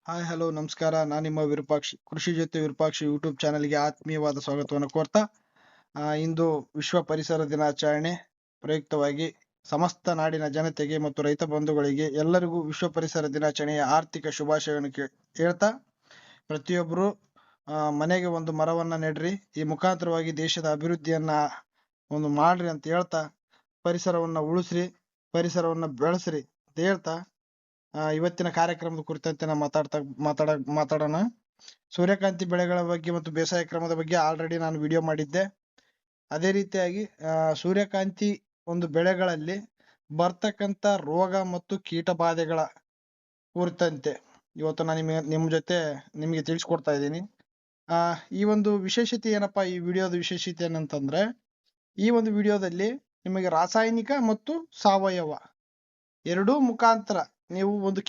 Hi hello ನಮಸ್ಕಾರ. ನಾನು ನಿಮ್ಮ ವಿರೂಪಾಕ್ಷಿ, ಕೃಷಿ ಜೊತೆ ವಿರೂಪಾಕ್ಷಿ ಯೂಟ್ಯೂಬ್ ಚಾನಲ್ಗೆ ಆತ್ಮೀಯವಾದ ಸ್ವಾಗತವನ್ನು ಕೋರ್ತಾ ಇಂದು ವಿಶ್ವ ಪರಿಸರ ದಿನಾಚರಣೆ ಪ್ರಯುಕ್ತವಾಗಿ ಸಮಸ್ತ ನಾಡಿನ ಜನತೆಗೆ ಮತ್ತು ರೈತ ಬಂಧುಗಳಿಗೆ ಎಲ್ಲರಿಗೂ ವಿಶ್ವ ಪರಿಸರ ದಿನಾಚರಣೆಯ ಆರ್ಥಿಕ ಶುಭಾಶಯವನ್ನು ಹೇಳ್ತಾ, ಪ್ರತಿಯೊಬ್ಬರು ಮನೆಗೆ ಒಂದು ಮರವನ್ನ ನೆಡ್ರಿ, ಈ ಮುಖಾಂತರವಾಗಿ ದೇಶದ ಅಭಿವೃದ್ಧಿಯನ್ನ ಒಂದು ಮಾಡ್ರಿ ಅಂತ ಹೇಳ್ತಾ, ಪರಿಸರವನ್ನ ಉಳಿಸ್ರಿ, ಪರಿಸರವನ್ನ ಬೆಳೆಸ್ರಿ ಅಂತ ಹೇಳ್ತಾ ಇವತ್ತಿನ ಕಾರ್ಯಕ್ರಮದ ಕುರಿತಂತೆ ನಾವು ಮಾತಾಡೋಣ. ಸೂರ್ಯಕಾಂತಿ ಬೆಳೆಗಳ ಬಗ್ಗೆ ಮತ್ತು ಬೇಸಾಯ ಕ್ರಮದ ಬಗ್ಗೆ ಆಲ್ರೆಡಿ ನಾನು ವಿಡಿಯೋ ಮಾಡಿದ್ದೆ. ಅದೇ ರೀತಿಯಾಗಿ ಸೂರ್ಯಕಾಂತಿ ಒಂದು ಬೆಳೆಗಳಲ್ಲಿ ಬರ್ತಕ್ಕಂಥ ರೋಗ ಮತ್ತು ಕೀಟ ಬಾಧೆಗಳ ಕುರಿತಂತೆ ಇವತ್ತು ನಾನು ನಿಮ್ಮ ಜೊತೆ ನಿಮಗೆ ತಿಳಿಸ್ಕೊಡ್ತಾ ಇದ್ದೀನಿ. ಈ ಒಂದು ವಿಶೇಷತೆ ಏನಪ್ಪಾ, ಈ ವಿಡಿಯೋದ ವಿಶೇಷತೆ ಏನಂತಂದ್ರೆ, ಈ ಒಂದು ವಿಡಿಯೋದಲ್ಲಿ ನಿಮಗೆ ರಾಸಾಯನಿಕ ಮತ್ತು ಸಾವಯವ ಎರಡೂ ಮುಖಾಂತರ ನೀವು ಒಂದು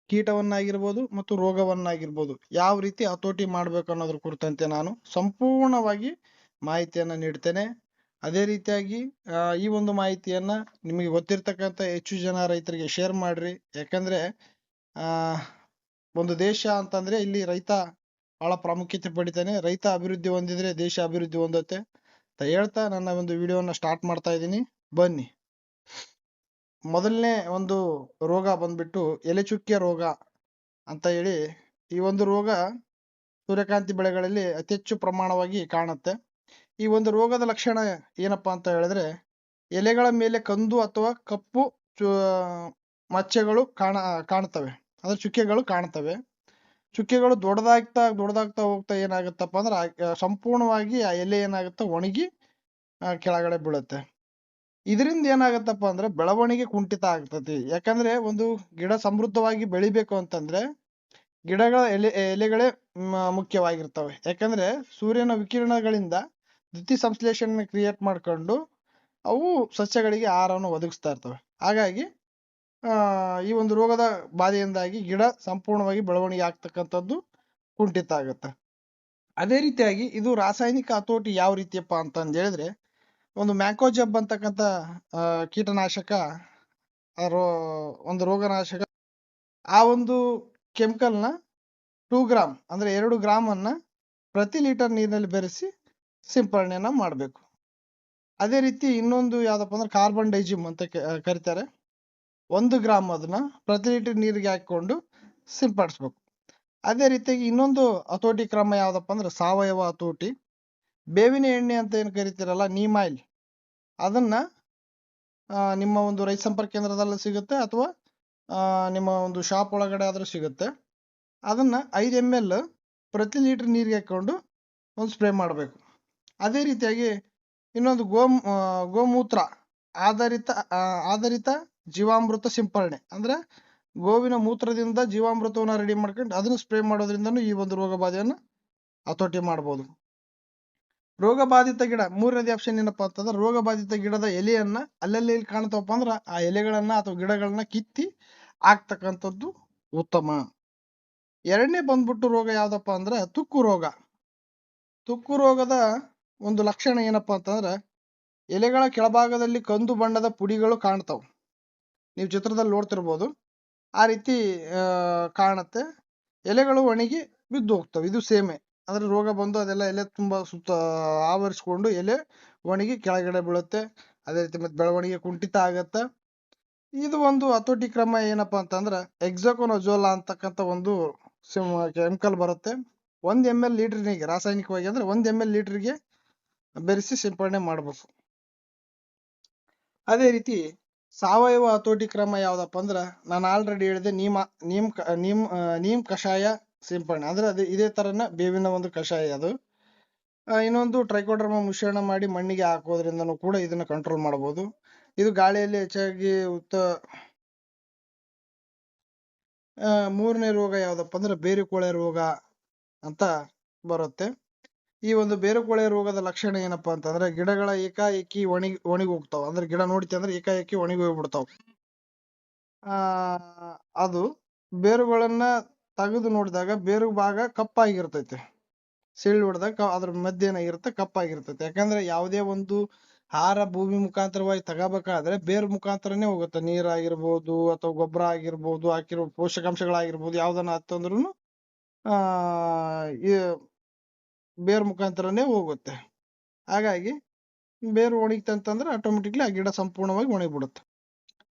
ಕೀಟವನ್ನಾಗಿರ್ಬೋದು ಮತ್ತು ರೋಗವನ್ನಾಗಿರ್ಬೋದು ಯಾವ ರೀತಿ ಹತೋಟಿ ಮಾಡ್ಬೇಕು ಅನ್ನೋದ್ರ ಕುರಿತಂತೆ ನಾನು ಸಂಪೂರ್ಣವಾಗಿ ಮಾಹಿತಿಯನ್ನ ನೀಡ್ತೇನೆ. ಅದೇ ರೀತಿಯಾಗಿ ಈ ಒಂದು ಮಾಹಿತಿಯನ್ನ ನಿಮಗೆ ಗೊತ್ತಿರ್ತಕ್ಕಂಥ ಹೆಚ್ಚು ಜನ ರೈತರಿಗೆ ಶೇರ್ ಮಾಡ್ರಿ. ಯಾಕಂದ್ರೆ ಒಂದು ದೇಶ ಅಂತಂದ್ರೆ ಇಲ್ಲಿ ರೈತ ಬಹಳ ಪ್ರಾಮುಖ್ಯತೆ ಪಡಿತಾನೆ. ರೈತ ಅಭಿವೃದ್ಧಿ ಹೊಂದಿದ್ರೆ ದೇಶ ಅಭಿವೃದ್ಧಿ ಹೊಂದುತ್ತೆ ಅಂತ ಹೇಳ್ತಾ ನನ್ನ ಒಂದು ವಿಡಿಯೋನ ಸ್ಟಾರ್ಟ್ ಮಾಡ್ತಾ ಇದ್ದೀನಿ. ಬನ್ನಿ. ಮೊದಲನೇ ಒಂದು ರೋಗ ಬಂದ್ಬಿಟ್ಟು ಎಲೆ ಚುಕ್ಕೆ ರೋಗ ಅಂತ ಹೇಳಿ. ಈ ಒಂದು ರೋಗ ಸೂರ್ಯಕಾಂತಿ ಬೆಳೆಗಳಲ್ಲಿ ಅತಿ ಹೆಚ್ಚು ಪ್ರಮಾಣವಾಗಿ ಕಾಣುತ್ತೆ. ಈ ಒಂದು ರೋಗದ ಲಕ್ಷಣ ಏನಪ್ಪಾ ಅಂತ ಹೇಳಿದ್ರೆ, ಎಲೆಗಳ ಮೇಲೆ ಕಂದು ಅಥವಾ ಕಪ್ಪು ಮಚ್ಚೆಗಳು ಕಾಣ್ತವೆ, ಅಂದ್ರೆ ಚುಕ್ಕೆಗಳು ಕಾಣ್ತವೆ. ಚುಕ್ಕೆಗಳು ದೊಡ್ಡದಾಗ್ತಾ ಹೋಗ್ತಾ ಏನಾಗುತ್ತಪ್ಪ ಅಂದ್ರೆ ಸಂಪೂರ್ಣವಾಗಿ ಆ ಎಲೆ ಏನಾಗುತ್ತೆ, ಒಣಗಿ ಕೆಳಗಡೆ ಬೀಳುತ್ತೆ. ಇದರಿಂದ ಏನಾಗತ್ತಪ್ಪ ಅಂದ್ರೆ ಬೆಳವಣಿಗೆ ಕುಂಠಿತ ಆಗ್ತತಿ. ಯಾಕಂದ್ರೆ ಒಂದು ಗಿಡ ಸಮೃದ್ಧವಾಗಿ ಬೆಳಿಬೇಕು ಅಂತಂದ್ರೆ ಗಿಡಗಳ ಎಲೆಗಳೇ ಮುಖ್ಯವಾಗಿರ್ತವೆ. ಯಾಕಂದ್ರೆ ಸೂರ್ಯನ ವಿಕಿರಣಗಳಿಂದ ದ್ಯುತಿ ಸಂಶ್ಲೇಷಣೆ ಕ್ರಿಯೇಟ್ ಮಾಡ್ಕೊಂಡು ಅವು ಸಸ್ಯಗಳಿಗೆ ಆಹಾರವನ್ನು ಒದಗಿಸ್ತಾ ಇರ್ತವೆ. ಹಾಗಾಗಿ ಈ ಒಂದು ರೋಗದ ಬಾಧೆಯಿಂದಾಗಿ ಗಿಡ ಸಂಪೂರ್ಣವಾಗಿ ಬೆಳವಣಿಗೆ ಆಗ್ತಕ್ಕಂಥದ್ದು ಕುಂಠಿತ ಆಗುತ್ತೆ. ಅದೇ ರೀತಿಯಾಗಿ ಇದು ರಾಸಾಯನಿಕ ಹತೋಟಿ ಯಾವ ರೀತಿಯಪ್ಪ ಅಂತಂದು ಹೇಳಿದ್ರೆ, ಒಂದು ಮ್ಯಾಕೋಜಬ್ ಅಂತಕ್ಕಂಥ ಕೀಟನಾಶಕ, ಒಂದು ರೋಗನಾಶಕ, ಆ ಒಂದು ಕೆಮಿಕಲ್ನ 2 ಗ್ರಾಮ್ ಅಂದ್ರೆ 2 ಗ್ರಾಮ್ ಅನ್ನ ಪ್ರತಿ ಲೀಟರ್ ನೀರಿನಲ್ಲಿ ಬೆರೆಸಿ ಸಿಂಪರಣೆಯನ್ನ ಮಾಡಬೇಕು. ಅದೇ ರೀತಿ ಇನ್ನೊಂದು ಯಾವ್ದಪ್ಪ ಅಂದ್ರೆ ಕಾರ್ಬನ್ ಡೈಜಿಮ್ ಅಂತ ಕರೀತಾರೆ. 1 ಗ್ರಾಮ್ ಅದನ್ನ ಪ್ರತಿ ಲೀಟರ್ ನೀರಿಗೆ ಹಾಕೊಂಡು ಸಿಂಪಡಿಸ್ಬೇಕು. ಅದೇ ರೀತಿಯಾಗಿ ಇನ್ನೊಂದು ಹತೋಟಿ ಕ್ರಮ ಯಾವ್ದಪ್ಪ ಅಂದ್ರೆ ಸಾವಯವ ಹತೋಟಿ. ಬೇವಿನ ಎಣ್ಣೆ ಅಂತ ಏನ್ ಕರಿತೀರಲ್ಲ, ನೀಮ್ ಆಯಿಲ್, ಅದನ್ನ ನಿಮ್ಮ ಒಂದು ರೈತ ಸಂಪರ್ಕ ಕೇಂದ್ರದಲ್ಲಿ ಸಿಗುತ್ತೆ ಅಥವಾ ನಿಮ್ಮ ಒಂದು ಶಾಪ್ ಒಳಗಡೆ ಆದ್ರೂ ಸಿಗುತ್ತೆ. ಅದನ್ನ 5 ml ಪ್ರತಿ ಲೀಟರ್ ನೀರಿಗೆ ಹಾಕೊಂಡು ಒಂದು ಸ್ಪ್ರೇ ಮಾಡಬೇಕು. ಅದೇ ರೀತಿಯಾಗಿ ಇನ್ನೊಂದು ಗೋಮೂತ್ರ ಆಧಾರಿತ ಜೀವಾಮೃತ ಸಿಂಪರಣೆ, ಅಂದ್ರೆ ಗೋವಿನ ಮೂತ್ರದಿಂದ ಜೀವಾಮೃತವನ್ನ ರೆಡಿ ಮಾಡ್ಕೊಂಡು ಅದನ್ನ ಸ್ಪ್ರೇ ಮಾಡೋದ್ರಿಂದನೂ ಈ ಒಂದು ರೋಗ ಬಾಧೆಯನ್ನ ಹತೋಟಿ ಮಾಡ್ಬೋದು. ರೋಗ ಬಾಧಿತ ಗಿಡ, ಮೂರನೇದು ಆಪ್ಷನ್ ಏನಪ್ಪಾ ಅಂತಂದ್ರೆ, ರೋಗ ಬಾಧಿತ ಗಿಡದ ಎಲೆಯನ್ನ ಅಲ್ಲಲ್ಲಿ ಕಾಣ್ತವಪ್ಪ ಅಂದ್ರ ಆ ಎಲೆಗಳನ್ನ ಅಥವಾ ಗಿಡಗಳನ್ನ ಕಿತ್ತಿ ಆಗ್ತಕ್ಕಂಥದ್ದು ಉತ್ತಮ. ಎರಡನೇ ಬಂದ್ಬಿಟ್ಟು ರೋಗ ಯಾವ್ದಪ್ಪ ಅಂದ್ರೆ ತುಕ್ಕು ರೋಗ. ತುಕ್ಕು ರೋಗದ ಒಂದು ಲಕ್ಷಣ ಏನಪ್ಪಾ ಅಂತಂದ್ರೆ, ಎಲೆಗಳ ಕೆಳಭಾಗದಲ್ಲಿ ಕಂದು ಬಣ್ಣದ ಪುಡಿಗಳು ಕಾಣ್ತಾವ. ನೀವು ಚಿತ್ರದಲ್ಲಿ ನೋಡ್ತಿರ್ಬೋದು, ಆ ರೀತಿ ಕಾಣುತ್ತೆ. ಎಲೆಗಳು ಒಣಗಿ ಬಿದ್ದು ಹೋಗ್ತವೆ. ಇದು ಸೇಮೆ, ಅಂದ್ರೆ ರೋಗ ಬಂದು ಅದೆಲ್ಲ ಎಲೆ ತುಂಬಾ ಸುತ್ತ ಆವರಿಸ್ಕೊಂಡು ಎಲೆ ಒಣಗಿ ಕೆಳಗಡೆ ಬೀಳುತ್ತೆ. ಅದೇ ರೀತಿ ಮತ್ತೆ ಬೆಳವಣಿಗೆ ಕುಂಠಿತ ಆಗತ್ತೆ. ಇದು ಒಂದು ಹತೋಟಿ ಕ್ರಮ ಏನಪ್ಪಾ ಅಂತಂದ್ರೆ ಎಕ್ಸಾಕೋನಜೋಲಾ ಅಂತಕ್ಕಂಥ ಒಂದು ಕೆಮಿಕಲ್ ಬರುತ್ತೆ. 1 ml ಲೀಟರ್ನಿಗೆ ರಾಸಾಯನಿಕವಾಗಿ ಅಂದ್ರೆ 1 ml ಲೀಟರ್ಗೆ ಬೆರೆಸಿ ಸಿಂಪಡಣೆ ಮಾಡ್ಬೇಕು. ಅದೇ ರೀತಿ ಸಾವಯವ ಹತೋಟಿ ಕ್ರಮ ಯಾವ್ದಪ್ಪ ಅಂದ್ರ, ನಾನು ಆಲ್ರೆಡಿ ಹೇಳಿದೆ, ನೀಮ್ ಕಷಾಯ ಸಿಂಪಡಣೆ, ಅಂದ್ರೆ ಅದೇ ಇದೇ ತರನ ಬೇವಿನ ಒಂದು ಕಷಾಯ ಅದು. ಇನ್ನೊಂದು ಟ್ರೈಕೋಡರ್ಮಾ ಮಿಶ್ರಣ ಮಾಡಿ ಮಣ್ಣಿಗೆ ಹಾಕೋದ್ರಿಂದನೂ ಕೂಡ ಇದನ್ನ ಕಂಟ್ರೋಲ್ ಮಾಡಬಹುದು. ಇದು ಗಾಳಿಯಲ್ಲಿ ಹೆಚ್ಚಾಗಿ ಮೂರನೇ ರೋಗ ಯಾವ್ದಪ್ಪ ಅಂದ್ರೆ ಬೇರುಕೊಳೆ ರೋಗ ಅಂತ ಬರುತ್ತೆ. ಈ ಒಂದು ಬೇರುಕೊಳೆ ರೋಗದ ಲಕ್ಷಣ ಏನಪ್ಪಾ ಅಂತಂದ್ರೆ, ಗಿಡಗಳ ಏಕಾಏಕಿ ಒಣಗಿ ಹೋಗ್ತಾವ. ಅಂದ್ರೆ ಗಿಡ ನೋಡ್ತಿ ಅಂದ್ರೆ ಏಕಾಏಕಿ ಒಣಗಿ ಹೋಗ್ಬಿಡ್ತಾವ. ಅದು ಬೇರುಗಳನ್ನ ತೆಗೆದು ನೋಡಿದಾಗ ಬೇರು ಭಾಗ ಕಪ್ಪಾಗಿರ್ತೈತೆ. ಸಿಳ್ಳು ಹೊಡೆದಾಗ ಅದ್ರ ಮಧ್ಯೆ ಏನಾಗಿರುತ್ತೆ, ಕಪ್ಪಾಗಿರ್ತೈತೆ. ಯಾಕಂದ್ರೆ ಯಾವುದೇ ಒಂದು ಆಹಾರ ಭೂಮಿ ಮುಖಾಂತರವಾಗಿ ತಗೋಬೇಕಾದ್ರೆ ಬೇರ್ ಮುಖಾಂತರನೇ ಹೋಗುತ್ತೆ. ನೀರಾಗಿರ್ಬೋದು ಅಥವಾ ಗೊಬ್ಬರ ಆಗಿರ್ಬೋದು, ಹಾಕಿರೋ ಪೋಷಕಾಂಶಗಳಾಗಿರ್ಬೋದು, ಯಾವ್ದನ್ನ ಹತ್ತಂದ್ರುನು ಆ ಈ ಬೇರ್ ಮುಖಾಂತರನೇ ಹೋಗುತ್ತೆ. ಹಾಗಾಗಿ ಬೇರು ಒಣಗಿತಂತಂದ್ರೆ ಆಟೋಮೆಟಿಕ್ಲಿ ಆ ಗಿಡ ಸಂಪೂರ್ಣವಾಗಿ ಒಣಗಿಬಿಡುತ್ತೆ.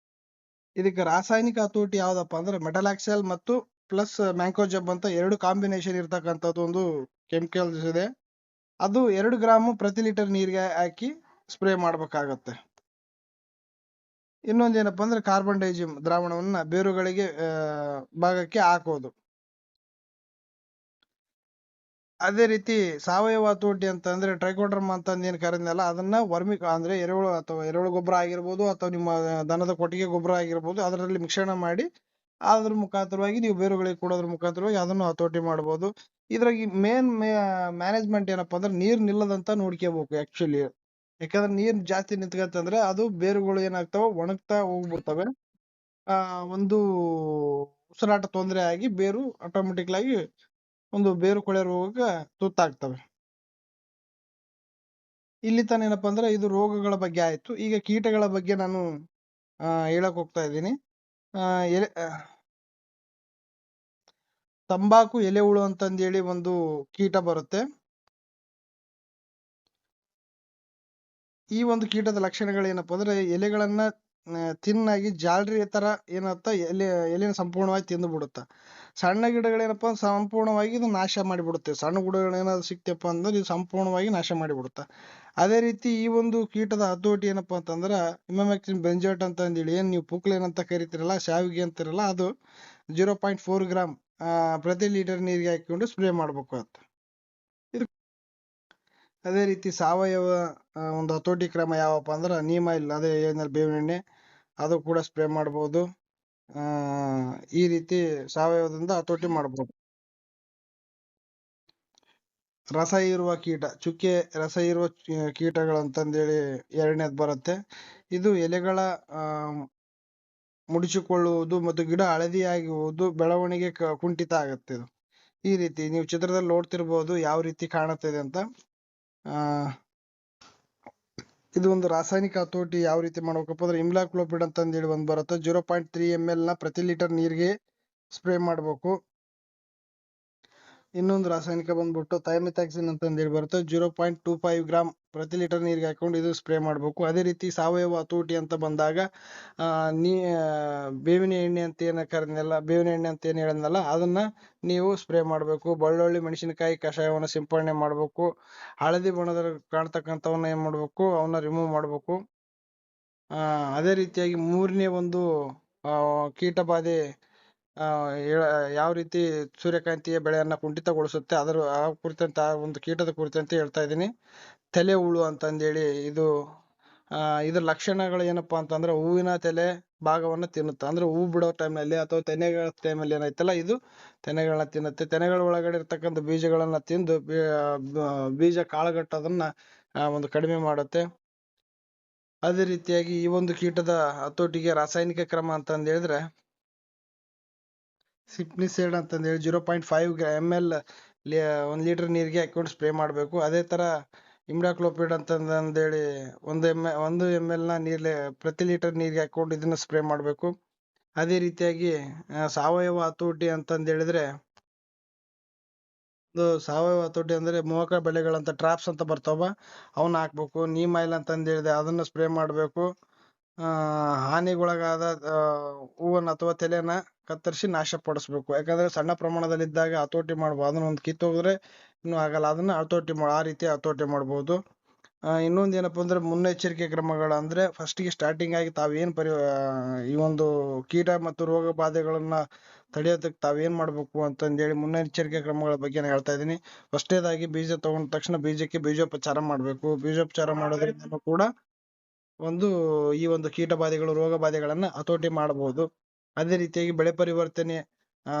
ಇದಕ್ಕೆ ರಾಸಾಯನಿಕ ಹತೋಟಿ ಯಾವ್ದಪ್ಪ ಅಂದ್ರೆ ಮೆಟಲಾಕ್ಸೆಲ್ ಮತ್ತು ಪ್ಲಸ್ ಮ್ಯಾಂಕೋಜೆಬ್ ಅಂತ 2 ಕಾಂಬಿನೇಷನ್ ಇರ್ತಕ್ಕಂಥದ್ದು ಒಂದು ಕೆಮಿಕಲ್ಸ್ ಇದೆ. ಅದು 2 ಗ್ರಾಮ್ ಪ್ರತಿ ಲೀಟರ್ ನೀರಿಗೆ ಹಾಕಿ ಸ್ಪ್ರೇ ಮಾಡ್ಬೇಕಾಗತ್ತೆ. ಇನ್ನೊಂದೇನಪ್ಪ ಅಂದ್ರೆ ಕಾರ್ಬನ್ ಡೈಜಿಮ್ ದ್ರಾವಣವನ್ನ ಬೇರುಗಳಿಗೆ ಭಾಗಕ್ಕೆ ಹಾಕೋದು. ಅದೇ ರೀತಿ ಸಾವಯವ ಹತೋಟಿ ಅಂತ ಅಂದ್ರೆ ಟ್ರೈಕೋಡರ್ಮಾ ಅಂತ ಏನ್ ಕರೆದ್ನಲ್ಲ, ಅದನ್ನ ವರ್ಮಿ ಅಂದ್ರೆ ಎರೆಹುಳು ಅಥವಾ ಎರೆಹುಳು ಗೊಬ್ಬರ ಆಗಿರ್ಬೋದು ಅಥವಾ ನಿಮ್ಮ ದನದ ಕೊಟ್ಟಿಗೆ ಗೊಬ್ಬರ ಆಗಿರ್ಬೋದು, ಅದರಲ್ಲಿ ಮಿಶ್ರಣ ಮಾಡಿ ಅದ್ರ ಮುಖಾಂತರವಾಗಿ ನೀವು ಬೇರುಗಳಿಗೆ ಕೊಡೋದ್ರ ಮುಖಾಂತರವಾಗಿ ಅದನ್ನು ಹತೋಟಿ ಮಾಡ್ಬೋದು. ಇದ್ರಾಗ ಮೇನ್ ಮ್ಯಾನೇಜ್ಮೆಂಟ್ ಏನಪ್ಪಾ ಅಂದ್ರೆ ನೀರ್ ನಿಲ್ಲದಂತ ನೋಡ್ಕೋಬೇಕು ಆಕ್ಚುಲಿ. ಯಾಕಂದ್ರೆ ನೀರ್ ಜಾಸ್ತಿ ನಿಂತ್ಕಂತಂದ್ರೆ ಅದು ಬೇರುಗಳು ಏನಾಗ್ತಾವ, ಒಣಗ್ತಾ ಹೋಗ್ಬಿಡ್ತವೆ. ಒಂದು ಉಸಿರಾಟ ತೊಂದರೆ ಆಗಿ ಬೇರು ಆಟೋಮೆಟಿಕ್ ಆಗಿ ಒಂದು ಬೇರು ಕೊಳೆ ರೋಗಕ್ಕೆ ತುತ್ತಾಗ್ತವೆ. ಇಲ್ಲಿ ತಾನ ಏನಪ್ಪಾ ಅಂದ್ರೆ ಇದು ರೋಗಗಳ ಬಗ್ಗೆ ಆಯ್ತು. ಈಗ ಕೀಟಗಳ ಬಗ್ಗೆ ನಾನು ಹೇಳಕ್ ಹೋಗ್ತಾ ಇದ್ದೀನಿ. ತಂಬಾಕು ಎಲೆ ಹುಳು ಅಂತಂದೇಳಿ ಒಂದು ಕೀಟ ಬರುತ್ತೆ. ಈ ಒಂದು ಕೀಟದ ಲಕ್ಷಣಗಳೇನಪ್ಪ ಅಂದ್ರೆ ಎಲೆಗಳನ್ನ ತಿನ್ನಾಗಿ ಜಾಲರಿ ತರ ಏನತ್ತ ಎಲೆನ ಸಂಪೂರ್ಣವಾಗಿ ತಿಂದು ಬಿಡುತ್ತ. ಸಣ್ಣ ಗಿಡಗಳೇನಪ್ಪ ಸಂಪೂರ್ಣವಾಗಿ ಇದು ನಾಶ ಮಾಡಿಬಿಡುತ್ತೆ. ಸಣ್ಣ ಗಿಡಗಳೇನಾದ್ರು ಸಿಕ್ತಪ್ಪ ಅಂದ್ರೆ ಇದು ಸಂಪೂರ್ಣವಾಗಿ ನಾಶ ಮಾಡಿಬಿಡುತ್ತೆ. ಅದೇ ರೀತಿ ಈ ಒಂದು ಕೀಟದ ಹತೋಟಿ ಏನಪ್ಪಾ ಅಂತಂದ್ರ ಇಮಾಮೆಕ್ಟಿನ್ ಬೆಂಜೋಯೇಟ್ ಅಂತ ಅಂದೇಳಿ ಏನ್ ನೀವು ಪುಕ್ಲೇನ್ ಅಂತ ಕರಿತಿರಲ್ಲ, ಶಾವಿಗೆ ಅಂತಿರಲ್ಲ, ಅದು 0.4 ಗ್ರಾಮ್ ಪ್ರತಿ ಲೀಟರ್ ನೀರಿಗೆ ಹಾಕಿಕೊಂಡು ಸ್ಪ್ರೇ ಮಾಡ್ಬೇಕು ಅಂತ. ಅದೇ ರೀತಿ ಸಾವಯವ ಒಂದು ಹತೋಟಿ ಕ್ರಮ ಯಾವಪ್ಪ ಅಂದ್ರೆ ನೀಮ್ ಆಯಿಲ್, ಅದೇ ಏನಲ್ಲಿ ಬೇವಿನ ಎಣ್ಣೆ, ಅದು ಕೂಡ ಸ್ಪ್ರೇ ಮಾಡ್ಬೋದು. ಈ ರೀತಿ ಸಾವಯವದಿಂದ ಹತೋಟಿ ಮಾಡ್ಬೋದು. ರಸ ಇರುವ ಕೀಟ, ಚುಕ್ಕೆ ರಸ ಇರುವ ಕೀಟಗಳಂತಂದೇಳಿ ಎರಡನೇದು ಬರುತ್ತೆ. ಇದು ಎಲೆಗಳ ಮುಡಿಸಿಕೊಳ್ಳುವುದು ಮತ್ತು ಗಿಡ ಹಳದಿಯಾಗುವುದು, ಬೆಳವಣಿಗೆ ಕುಂಠಿತ ಆಗುತ್ತೆ. ಇದು ಈ ರೀತಿ ನೀವು ಚಿತ್ರದಲ್ಲಿ ನೋಡ್ತಿರ್ಬೋದು ಯಾವ ರೀತಿ ಕಾಣುತ್ತದೆ ಅಂತ. ಇದು ಒಂದು ರಾಸಾಯನಿಕ ಹತೋಟಿ ಯಾವ ರೀತಿ ಮಾಡ್ಬೇಕಪ್ಪ ಅಂದ್ರೆ ಇಮ್ಲಾಕ್ಲೋಪಿಡ್ ಅಂತಂದೇಳಿ ಒಂದ್ ಬರುತ್ತೆ. 0.3 ml ನ ಪ್ರತಿ ಲೀಟರ್ ನೀರಿಗೆ ಸ್ಪ್ರೇ ಮಾಡ್ಬೇಕು. ಇನ್ನೊಂದು ರಾಸಾಯನಿಕ ಬಂದ್ಬಿಟ್ಟು ಥೈಮಿಥಾಕ್ಸಿನ್ ಅಂತಂದೇಳಿ ಬರುತ್ತೆ. 0.25 ಗ್ರಾಮ್ ಪ್ರತಿ ಲೀಟರ್ ನೀರಿಗೆ ಹಾಕೊಂಡು ಇದು ಸ್ಪ್ರೇ ಮಾಡ್ಬೇಕು. ಅದೇ ರೀತಿ ಸಾವಯವ ಹತೋಟಿ ಅಂತ ಬಂದಾಗ ಬೇವಿನ ಎಣ್ಣೆ ಅಂತ ಏನ್ ಕರೆದ್ನಲ್ಲ, ಬೇವಿನ ಎಣ್ಣೆ ಅಂತ ಏನ್ ಹೇಳಿದ್ನಲ್ಲ, ಅದನ್ನ ನೀವು ಸ್ಪ್ರೇ ಮಾಡ್ಬೇಕು. ಬೆಳ್ಳುಳ್ಳಿ ಮೆಣಸಿನಕಾಯಿ ಕಷಾಯವನ್ನ ಸಿಂಪಡಣೆ ಮಾಡ್ಬೇಕು. ಹಳದಿ ಬಣ್ಣದ ಕಾಣ್ತಕ್ಕಂಥವನ್ನ ಏನ್ ಮಾಡ್ಬೇಕು, ಅವನ್ನ ರಿಮೂವ್ ಮಾಡ್ಬೇಕು. ಅದೇ ರೀತಿಯಾಗಿ ಮೂರನೇ ಒಂದು ಕೀಟ ಬಾಧೆ ಯಾವ ರೀತಿ ಸೂರ್ಯಕಾಂತಿಯ ಬೆಳೆಯನ್ನ ಕುಂಠಿತಗೊಳಿಸುತ್ತೆ ಅದರ ಕುರಿತಂತ ಒಂದು ಕೀಟದ ಕುರಿತಂತೆ ಹೇಳ್ತಾ ಇದ್ದೀನಿ. ತಲೆ ಹುಳು ಅಂತಂದೇಳಿ ಇದು ಇದ್ರ ಲಕ್ಷಣಗಳು ಏನಪ್ಪಾ ಅಂತಂದ್ರೆ ಹೂವಿನ ತಲೆ ಭಾಗವನ್ನ ತಿನ್ನುತ್ತೆ. ಅಂದ್ರೆ ಹೂ ಬಿಡೋ ಟೈಮ್ನಲ್ಲಿ ಅಥವಾ ತೆನೆಗಳ ಟೈಮಲ್ಲಿ ಏನೈತಲ್ಲ, ಇದು ತೆನೆಗಳನ್ನ ತಿನ್ನುತ್ತೆ. ತೆನೆಗಳ ಒಳಗಡೆ ಇರ್ತಕ್ಕಂಥ ಬೀಜಗಳನ್ನ ತಿಂದು ಬೀಜ ಕಾಳುಗಟ್ಟೋದನ್ನ ಒಂದು ಕಡಿಮೆ ಮಾಡುತ್ತೆ. ಅದೇ ರೀತಿಯಾಗಿ ಈ ಒಂದು ಕೀಟದ ಹತೋಟಿಗೆ ರಾಸಾಯನಿಕ ಕ್ರಮ ಅಂತಂದ್ ಹೇಳಿದ್ರೆ ಸಿಪ್ನಿಸೈಡ್ ಅಂತಂದೇಳಿ 0.5 ml 1 ಲೀಟರ್ ನೀರಿಗೆ ಹಾಕೊಂಡು ಸ್ಪ್ರೇ ಮಾಡ್ಬೇಕು. ಅದೇ ತರ ಇಮ್ಡಾಕ್ಲೋಪಿಡ್ ಅಂತಂದೇಳಿ 1 ml ನ ನೀರ್ಲೆ ಪ್ರತಿ ಲೀಟರ್ ನೀರಿಗೆ ಹಾಕೊಂಡು ಇದನ್ನ ಸ್ಪ್ರೇ ಮಾಡ್ಬೇಕು. ಅದೇ ರೀತಿಯಾಗಿ ಸಾವಯವ ಹತೋಟಿ ಅಂತಂದ್ ಹೇಳಿದ್ರೆ ಸಾವಯವ ಹತೋಟಿ ಅಂದ್ರೆ ಮೋಹಕ ಬೆಳೆಗಳಂತ ಟ್ರಾಪ್ಸ್ ಅಂತ ಬರ್ತಾವ, ಅವನ್ನ ಹಾಕ್ಬೇಕು. ನೀಮ್ ಆಯಿಲ್ ಅಂತಂದ್ ಹೇಳಿದೆ, ಅದನ್ನ ಸ್ಪ್ರೇ ಮಾಡ್ಬೇಕು. ಹಾನಿಗೊಳಗಾದ ಹೂವನ್ನ ಅಥವಾ ತೆಲೆನ ಕತ್ತರಿಸಿ ನಾಶ ಪಡಿಸ್ಬೇಕು. ಯಾಕಂದ್ರೆ ಸಣ್ಣ ಪ್ರಮಾಣದಲ್ಲಿದ್ದಾಗ ಹತೋಟಿ ಮಾಡ್ಬೋದು. ಅದನ್ನ ಒಂದು ಕಿತ್ತೋಗಿದ್ರೆ ಇನ್ನೂ ಆಗಲ್ಲ, ಅದನ್ನ ಹತೋಟಿ ಆ ರೀತಿ ಹತೋಟಿ ಮಾಡ್ಬೋದು. ಇನ್ನೊಂದ್ ಏನಪ್ಪಾ ಅಂದ್ರೆ ಮುನ್ನೆಚ್ಚರಿಕೆ ಕ್ರಮಗಳು ಅಂದ್ರೆ ಫಸ್ಟಿಗೆ ಸ್ಟಾರ್ಟಿಂಗ್ ಆಗಿ ತಾವೇನ್ ಈ ಒಂದು ಕೀಟ ಮತ್ತು ರೋಗ ಬಾಧೆಗಳನ್ನ ತಡೆಯೋದಕ್ಕೆ ತಾವೇನ್ ಮಾಡ್ಬೇಕು ಅಂತಂದೇಳಿ ಮುನ್ನೆಚ್ಚರಿಕೆ ಕ್ರಮಗಳ ಬಗ್ಗೆ ನಾನು ಹೇಳ್ತಾ ಇದ್ದೀನಿ. ಫಸ್ಟೇದಾಗಿ ಬೀಜ ತಗೊಂಡ ತಕ್ಷಣ ಬೀಜಕ್ಕೆ ಬೀಜೋಪಚಾರ ಮಾಡ್ಬೇಕು. ಬೀಜೋಪಚಾರ ಮಾಡೋದ್ರಿಂದ ಕೂಡ ಈ ಒಂದು ಕೀಟ ಬಾಧೆಗಳು, ರೋಗ ಬಾಧೆಗಳನ್ನ ಹತೋಟಿ ಮಾಡಬಹುದು. ಅದೇ ರೀತಿಯಾಗಿ ಬೆಳೆ ಪರಿವರ್ತನೆ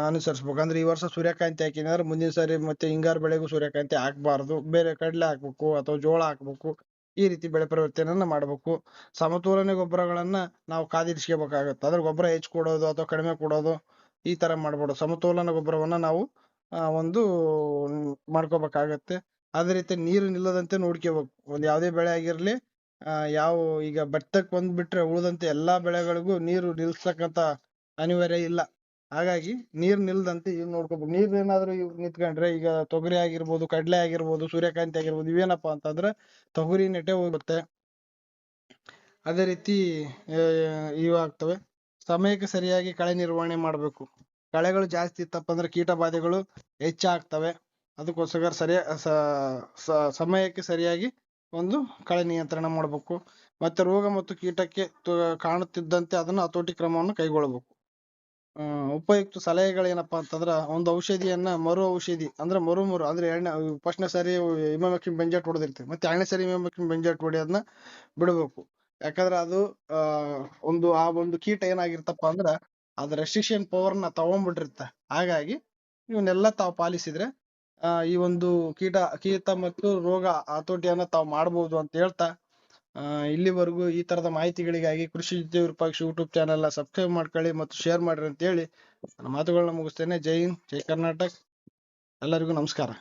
ಅನುಸರಿಸ್ಬೇಕು. ಅಂದ್ರೆ ಈ ವರ್ಷ ಸೂರ್ಯಕಾಂತಿ ಹಾಕಿದ್ರೆ ಮುಂದಿನ ಸಾರಿ ಮತ್ತೆ ಹಿಂಗಾರು ಬೆಳೆಗೂ ಸೂರ್ಯಕಾಂತಿ ಹಾಕ್ಬಾರ್ದು, ಬೇರೆ ಕಡಲೆ ಹಾಕ್ಬೇಕು ಅಥವಾ ಜೋಳ ಹಾಕ್ಬೇಕು. ಈ ರೀತಿ ಬೆಳೆ ಪರಿವರ್ತನೆಯನ್ನ ಮಾಡ್ಬೇಕು. ಸಮತೋಲನ ಗೊಬ್ಬರಗಳನ್ನ ನಾವು ಕಾದಿರಿಸ್ಕೋಬೇಕಾಗತ್ತೆ. ಅದ್ರ ಗೊಬ್ಬರ ಹೆಚ್ಚು ಕೊಡೋದು ಅಥವಾ ಕಡಿಮೆ ಕೊಡೋದು ಈ ತರ ಮಾಡ್ಬೋದು. ಸಮತೋಲನ ಗೊಬ್ಬರವನ್ನ ನಾವು ಮಾಡ್ಕೋಬೇಕಾಗತ್ತೆ. ಅದೇ ರೀತಿ ನೀರು ನಿಲ್ಲದಂತೆ ನೋಡ್ಕೋಬೇಕು. ಒಂದ್ ಯಾವ್ದೇ ಬೆಳೆ ಆಗಿರ್ಲಿ ಯಾವ ಈಗ ಭತ್ತಕ್ಕೆ ಬಂದ್ಬಿಟ್ರೆ ಉಳಿದಂತೆ ಎಲ್ಲಾ ಬೆಳೆಗಳಿಗೂ ನೀರು ನಿಲ್ಸಕ್ಕಂತ ಅನಿವಾರ್ಯ ಇಲ್ಲ. ಹಾಗಾಗಿ ನೀರ್ ನಿಲ್ದಂತೆ ಇವ್ ನೋಡ್ಕೋಬೇಕು. ನೀರ್ ಏನಾದ್ರು ಇವ್ ನಿಂತ್ಕೊಂಡ್ರೆ ಈಗ ತೊಗರಿ ಆಗಿರ್ಬೋದು, ಕಡ್ಲೆ ಆಗಿರ್ಬೋದು, ಸೂರ್ಯಕಾಂತಿ ಆಗಿರ್ಬೋದು, ಇವೇನಪ್ಪಾ ಅಂತಂದ್ರೆ ತೊಗರಿ ನೆಟ್ಟೆ ಹೋಗುತ್ತೆ. ಅದೇ ರೀತಿ ಇವಾಗ್ತವೆ. ಸಮಯಕ್ಕೆ ಸರಿಯಾಗಿ ಕಳೆ ನಿರ್ವಹಣೆ ಮಾಡ್ಬೇಕು. ಕಳೆಗಳು ಜಾಸ್ತಿ ಇತ್ತಪ್ಪ ಅಂದ್ರೆ ಕೀಟ ಬಾಧೆಗಳು ಹೆಚ್ಚಾಗ್ತವೆ. ಅದಕ್ಕೋಸ್ಕರ ಸಮಯಕ್ಕೆ ಸರಿಯಾಗಿ ಒಂದು ಕಳೆ ನಿಯಂತ್ರಣ ಮಾಡಬೇಕು. ಮತ್ತೆ ರೋಗ ಮತ್ತು ಕೀಟಕ್ಕೆ ಕಾಣುತ್ತಿದ್ದಂತೆ ಅದನ್ನು ಹತೋಟಿ ಕ್ರಮವನ್ನು ಕೈಗೊಳ್ಳಬೇಕು. ಉಪಯುಕ್ತ ಸಲಹೆಗಳೇನಪ್ಪಾ ಅಂತಂದ್ರ ಒಂದು ಔಷಧಿಯನ್ನ ಮರು ಔಷಧಿ ಅಂದ್ರೆ ಮರು ಅಂದ್ರೆ ಫಸ್ಟ್ನೇ ಸರಿ ಇಮಾಮೆಕ್ಟಿನ್ ಬೆಂಜೇಟ್ ಹೊಡೆದಿರ್ತೀವಿ, ಮತ್ತೆ ಎರಡನೇ ಸರಿ ಇಮಾಮೆಕ್ಟಿನ್ ಬೆಂಜೇಟ್ ಹೊಡೆಯೋದನ್ನ ಬಿಡಬೇಕು. ಯಾಕಂದ್ರೆ ಅದು ಆ ಒಂದು ಕೀಟ ಏನಾಗಿರ್ತಪ್ಪ ಅಂದ್ರ ಅದ್ ರೆಸ್ಟ್ರಿಕ್ಷನ್ ಪವರ್ ನ ತಗೊಂಡ್ಬಿಟ್ಟಿರುತ್ತೆ. ಹಾಗಾಗಿ ಇವನ್ನೆಲ್ಲ ತಾವು ಪಾಲಿಸಿದ್ರೆ ಈ ಒಂದು ಕೀಟ ಮತ್ತು ರೋಗ ಹತೋಟಿಯನ್ನ ತಾವು ಮಾಡಬಹುದು ಅಂತ ಹೇಳ್ತಾ, ಇಲ್ಲಿವರೆಗೂ ಈ ತರದ ಮಾಹಿತಿಗಳಿಗಾಗಿ ಕೃಷಿ ವಿರೂಪಾಕ್ಷ ಯೂಟ್ಯೂಬ್ ಚಾನೆಲ್ ನ ಸಬ್ಸ್ಕ್ರೈಬ್ ಮಾಡ್ಕೊಳ್ಳಿ ಮತ್ತು ಶೇರ್ ಮಾಡ್ರಿ ಅಂತ ಹೇಳಿ ನನ್ನ ಮಾತುಗಳನ್ನ ಮುಗಿಸ್ತೇನೆ. ಜೈ ಹಿಂದ್, ಜೈ ಕರ್ನಾಟಕ್. ಎಲ್ಲರಿಗೂ ನಮಸ್ಕಾರ.